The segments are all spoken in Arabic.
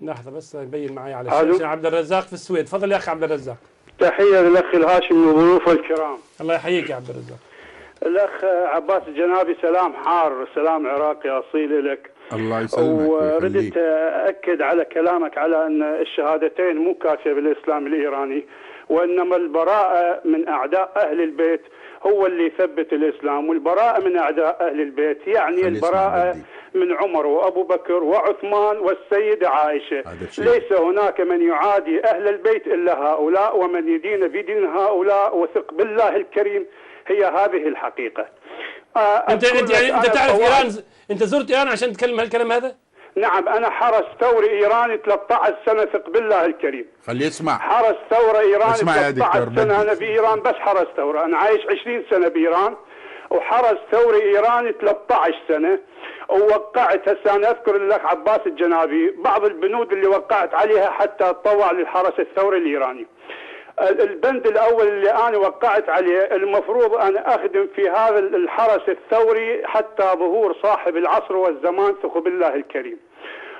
لحظة بس يبين معي على الشاشة. عبد الرزاق في السويد، تفضل يا أخي عبد الرزاق. تحية للأخ الهاشمي وضيوفه الكرام. الله يحييك يا عبد الرزاق. الأخ عباس الجنابي سلام حار، سلام عراقي أصيل لك. الله يسلمك. وردت أكد على كلامك على أن الشهادتين مو كافية بالإسلام الإيراني، وإنما البراءة من أعداء أهل البيت هو اللي يثبت الإسلام، والبراءة من أعداء أهل البيت يعني البراءة من عمر وأبو بكر وعثمان والسيدة عائشة. ليس هناك من يعادي أهل البيت إلا هؤلاء، ومن يدين بدين هؤلاء، وثق بالله الكريم. هي هذه الحقيقة. أنت تعرف إيران، أنت زرت إيران عشان تتكلم هالكلام هذا؟ نعم، أنا حرس ثوري إيراني 13 سنة، ثق بالله الكريم. خليه يسمع. حرس ثورة إيراني 13 سنة، أنا بإيران بس حرس ثورة، أنا عايش 20 سنة بإيران، وحرس ثوري إيراني 13 سنة. ووقعت، هسه أنا أذكر الأخ عباس الجنابي بعض البنود اللي وقعت عليها حتى أتطوع للحرس الثوري الإيراني. البند الأول اللي أنا وقعت عليه، المفروض أن أخدم في هذا الحرس الثوري حتى ظهور صاحب العصر والزمان، ثق بالله الكريم.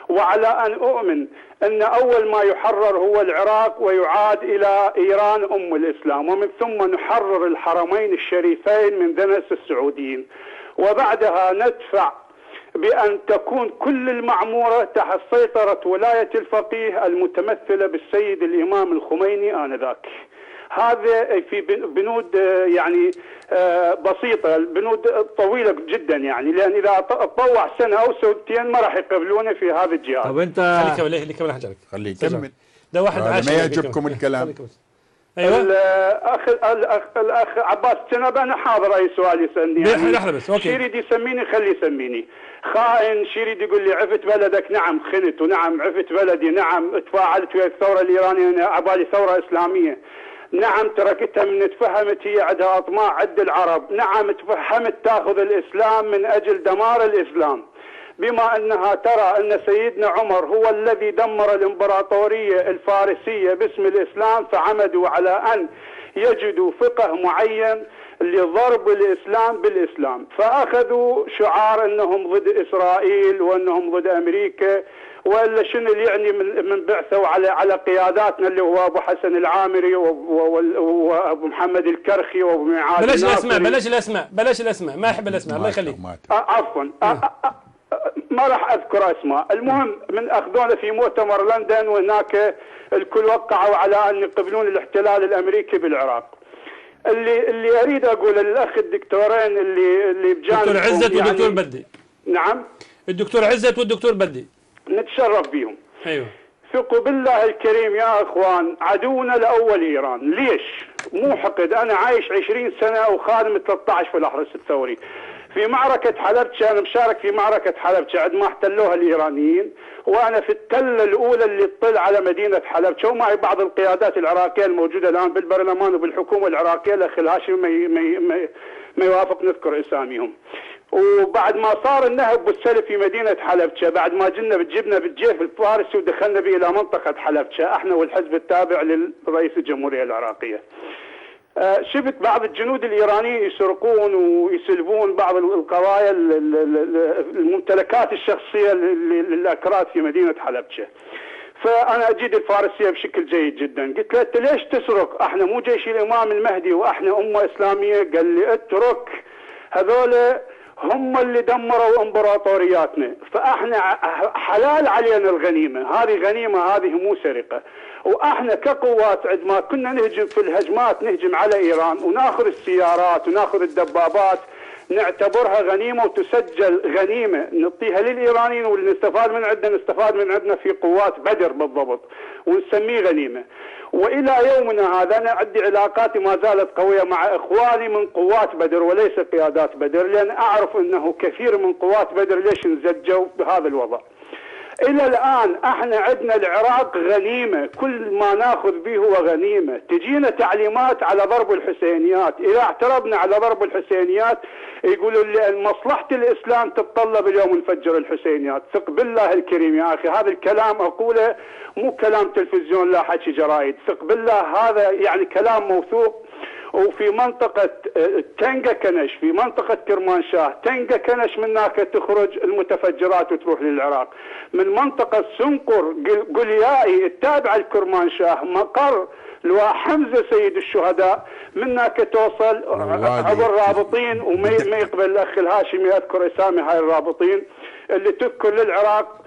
وعلى أن أؤمن أن أول ما يحرر هو العراق ويعاد إلى إيران أم الإسلام، ومن ثم نحرر الحرمين الشريفين من دنس السعوديين، وبعدها ندفع بأن تكون كل المعمورة تحت سيطرة ولاية الفقيه المتمثلة بالسيد الإمام الخميني آنذاك. هذا في بنود يعني بسيطة، البنود طويلة جدا يعني، لأن إذا تطوع سنة أو سنتين ما راح يقبلوني في هذا الجهاز. طب أنت خليك كمل حجرك، خليه يكمل. ده واحد ما يعجبكم الكلام. أيوة. الأخ عباس الجنابي أنا حاضر أي سؤال يسألني يعني. لحظة بس، أوكي. شي يريد يسميني خليه يسميني خائن، شي يريد يقول لي عفت بلدك، نعم خنت، ونعم عفت بلدي، نعم تفاعلت ويا الثورة الإيرانية، أنا عبالي ثورة إسلامية، نعم تركتها من تفهمت هي عندها أطماع عند العرب، نعم تفهمت تأخذ الإسلام من أجل دمار الإسلام، بما أنها ترى أن سيدنا عمر هو الذي دمر الإمبراطورية الفارسية باسم الإسلام، فعمدوا على أن يجدوا فقه معين لضرب الإسلام بالإسلام، فأخذوا شعار أنهم ضد إسرائيل وأنهم ضد أمريكا، وإلا شنو اللي يعني من بعثوا على قياداتنا اللي هو أبو حسن العامري وأبو محمد الكرخي وأبو معاذ. بلاش الأسماء، بلاش الأسماء، ما أحب الأسماء، الله يخليك. عفوا، ما راح أذكر أسماء. المهم من أخذونا في مؤتمر لندن، وهناك الكل وقعوا على أن يقبلون الاحتلال الأمريكي بالعراق. اللي أريد أقول للأخ الدكتورين اللي بجانب الدكتور عزت يعني والدكتور بدي. نعم، الدكتور عزت والدكتور بدي نتشرف بيهم. أيوه. ثقوا بالله الكريم يا أخوان، عدونا الأول إيران. ليش؟ مو حقد، أنا عايش 20 سنة وخادم 13 في الأحرس الثوري. في معركة حلبشة أنا مشارك في معركة حلبشة عندما احتلوها الإيرانيين، وأنا في التلة الأولى اللي تطل على مدينة حلبشة، ومعي بعض القيادات العراقية الموجودة الآن بالبرلمان وبالحكومة العراقية، الأخ الهاشمي ما يوافق نذكر أساميهم. وبعد ما صار النهب والسلف في مدينة حلبشة، بعد ما جبنا بالجيف الفارسي ودخلنا به إلى منطقة حلبشة احنا والحزب التابع للرئيس الجمهورية العراقية، شفت بعض الجنود الإيرانيين يسرقون ويسلبون بعض القضايا الممتلكات الشخصية للأكراد في مدينة حلبشة. فأنا أجيد الفارسية بشكل جيد جدا، قلت له أنت ليش تسرق؟ احنا مو جيش الإمام المهدي واحنا أمة إسلامية. قال لي اترك، هذول هم اللي دمروا امبراطورياتنا، فاحنا حلال علينا الغنيمة، هذه غنيمة، هذه مو سرقة. واحنا كقوات عندما كنا نهجم في الهجمات نهجم على ايران وناخذ السيارات وناخذ الدبابات، نعتبرها غنيمة وتسجل غنيمة نعطيها للإيرانيين، واللي نستفاد من عندنا في قوات بدر بالضبط، ونسميه غنيمة. وإلى يومنا هذا أنا عندي علاقاتي ما زالت قوية مع إخواني من قوات بدر وليس قيادات بدر، لأن أعرف أنه كثير من قوات بدر ليش انزجوا بهذا الوضع. إلى الآن احنا عندنا العراق غنيمة، كل ما ناخذ به هو غنيمة. تجينا تعليمات على ضرب الحسينيات، إذا اعترضنا على ضرب الحسينيات يقولوا لي مصلحة الإسلام تتطلب اليوم نفجر الحسينيات. ثق بالله الكريم يا أخي، هذا الكلام أقوله مو كلام تلفزيون لا حكي جرايد، ثق بالله هذا يعني كلام موثوق. وفي منطقة تنقة كنش، في منطقة كرمانشاه تنقة كنش، من هناك تخرج المتفجرات وتروح للعراق. من منطقة سنقر قليائي التابعة لكرمانشاه مقر لواء حمزة سيد الشهداء، من هناك توصل عبر رابطين، وما يقبل الأخ الهاشمي أذكر أسامي هاي الرابطين اللي تذكر للعراق.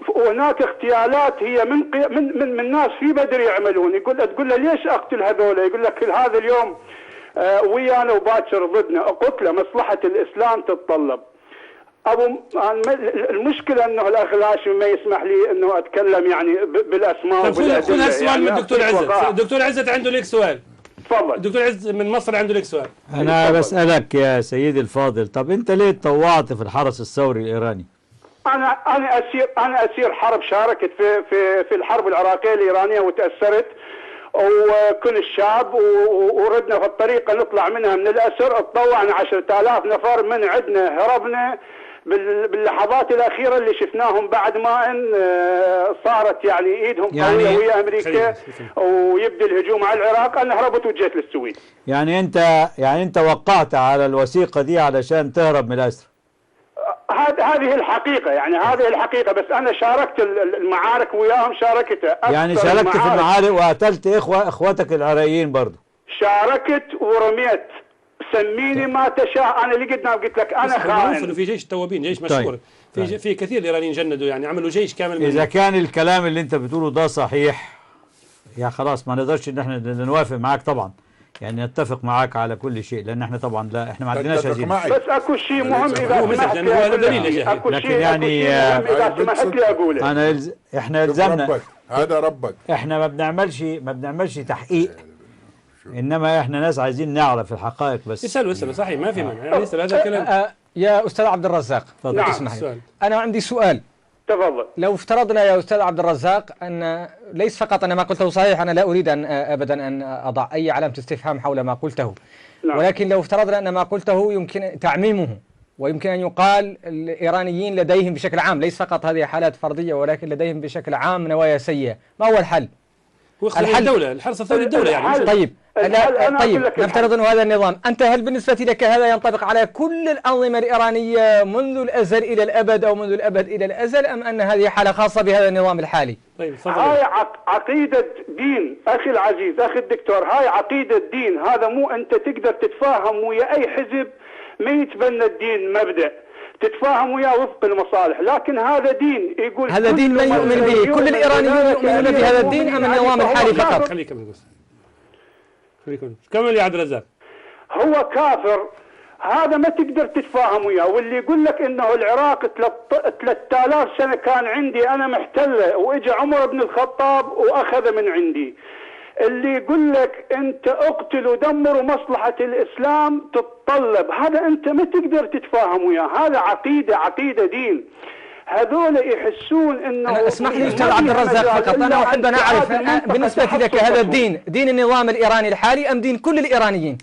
وهناك اغتيالات هي من ناس في بدر يعملون، تقول له ليش اقتل هذول؟ يقول لك هذا اليوم ويانا وباكر ضدنا، قتله مصلحه الاسلام تتطلب. المشكله انه الاخ الهاشمي ما يسمح لي انه اتكلم يعني بالاسماء. طيب خذ هالسؤال من الدكتور عزت. الدكتور عزت عنده لك سؤال. تفضل. الدكتور عزت من مصر عنده لك سؤال. انا بسالك يا سيدي الفاضل، طب انت ليه تطوعت في الحرس الثوري الايراني؟ انا اسير حرب، شاركت في الحرب العراقيه الايرانيه وتاثرت، وكل الشعب وردنا في الطريقه نطلع منها من الاسر. اتطوعنا 10,000 نفر من عندنا، هربنا باللحظات الاخيره اللي شفناهم بعد ما ان صارت يعني ايدهم قويه ويا امريكا ويبدا الهجوم على العراق. انا هربت وجيت للسويد. يعني انت وقعت على الوثيقه دي علشان تهرب من الاسر؟ هذه الحقيقة، يعني هذه الحقيقة، بس أنا شاركت المعارك وياهم، شاركتها. يعني شاركت في المعارك وقتلت إخوتك العراقيين برضه؟ شاركت ورميت، سميني ما تشاء. أنا اللي قدام قلت لك أنا خائن. في جيش التوابين، جيش مشهور. في كثير إيرانيين جندوا، يعني عملوا جيش كامل. إذا كان الكلام اللي أنت بتقوله ده صحيح، يا خلاص ما نقدرش إن احنا نوافق معاك طبعا، يعني نتفق معاك على كل شيء، لان احنا طبعا لا احنا ما عندناش هزيمه. بس اكو شيء مهم اذا سمحت لي، هذا دليل. لكن يعني اذا سمحت لي اقوله، احنا الزمنا، هذا ربك. احنا ما بنعملش تحقيق، انما احنا ناس عايزين نعرف الحقائق بس. اسالوا صحيح، ما في مانع يعني اسال هذا الكلام. يا استاذ عبد الرزاق تفضل. اسمح لي، انا عندي سؤال. تفضل. لو افترضنا يا استاذ عبد الرزاق ان ليس فقط انا ما قلته صحيح، انا لا اريد ان ابدا ان اضع اي علامه استفهام حول ما قلته، ولكن لو افترضنا ان ما قلته يمكن تعميمه، ويمكن ان يقال الايرانيين لديهم بشكل عام، ليس فقط هذه حالات فرديه، ولكن لديهم بشكل عام نوايا سيئه، ما هو الحل؟ الحل الدوله، الحرس الثوري الدوله يعني. طيب نفترض أن هذا النظام، أنت هل بالنسبة لك هذا ينطبق على كل الأنظمة الإيرانية منذ الأزل إلى الأبد أو منذ الأبد إلى الأزل، أم أن هذه حالة خاصة بهذا النظام الحالي؟ طيب هاي عقيدة دين أخي العزيز، أخي الدكتور، هاي عقيدة دين. هذا مو أنت تقدر تتفاهم ويا أي حزب ما يتبنى الدين مبدأ، تتفاهم وياه وفق المصالح، لكن هذا دين يقول هذا دين من يؤمن به؟ كل الإيرانيين يؤمنون بهذا الدين أم النظام الحالي فقط؟ خليكم كمل يا عبد الرزاق. هو كافر، هذا ما تقدر تتفاهم وياه. واللي يقول لك انه العراق 3000 سنه كان عندي انا محتله، واجى عمر بن الخطاب واخذ من عندي. اللي يقول لك انت اقتل ودمر ومصلحه الاسلام تتطلب، هذا انت ما تقدر تتفاهم وياه. هذا عقيده دين. هذول يحسون انه أنا اسمح لي استاذ عبد الرزاق فقط، انا احب ان اعرف بالنسبه لك هذا الدين دين النظام الايراني الحالي ام دين كل الايرانيين؟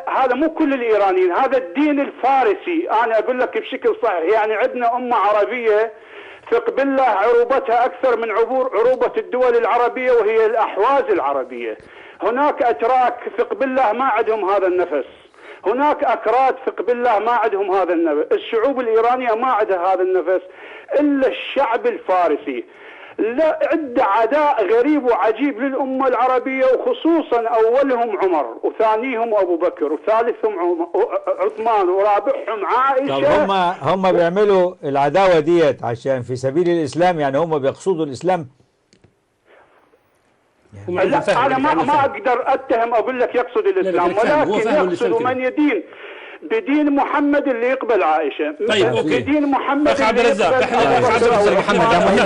هذا مو كل الايرانيين، هذا الدين الفارسي. انا اقول لك بشكل صحيح، يعني عندنا امه عربيه ثق بالله عروبتها اكثر من عروبه الدول العربيه، وهي الاحواز العربيه. هناك اتراك ثق بالله ما عندهم هذا النفس، هناك أكراد ثق بالله ما عندهم هذا النفس، الشعوب الإيرانية ما عندها هذا النفس إلا الشعب الفارسي. لا، عنده عداء غريب وعجيب للأمة العربية، وخصوصا أولهم عمر، وثانيهم أبو بكر، وثالثهم عثمان، ورابعهم عائشة. طب هم بيعملوا العداوة ديت عشان في سبيل الإسلام؟ يعني هم بيقصدوا الإسلام؟ لا، أنا ما أقدر أتهم أقول لك يقصد الإسلام، ولكن يقصد من يدين بدين محمد اللي يقبل عائشة. طيب أوكي. بدين محمد اللي يقبل محمد.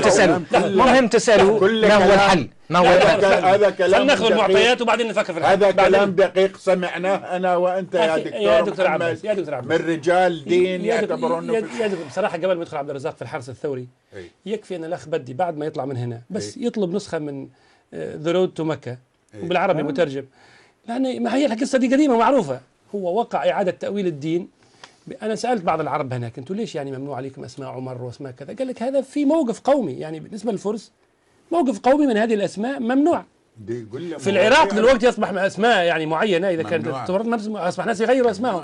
مهم تسألوا ما هو الحل؟ ما هو الحل؟ هذا كلام ناخذ المعطيات وبعدين نفكر في الحل. هذا كلام دقيق سمعناه أنا وأنت يا دكتور عباس. من رجال دين يعتبرون. يا دكتور بصراحة قبل ما يدخل عبد الرزاق في الحرس الثوري يكفي أن الأخ بدي بعد ما يطلع من هنا بس يطلب نسخة من ذا رود تو مكة وبالعربي مترجم، لأن ما هي القصة دي قديمة معروفة. هو وقع إعادة تأويل الدين. أنا سألت بعض العرب هناك، أنتوا ليش يعني ممنوع عليكم أسماء عمر وأسماء كذا؟ قال لك هذا في موقف قومي، يعني بالنسبة للفرس موقف قومي من هذه الأسماء ممنوع، دي يقول له في العراق دلوقتي اصبح اسماء يعني معينه اذا كانت اصبح ناس يغيروا اسمائهم.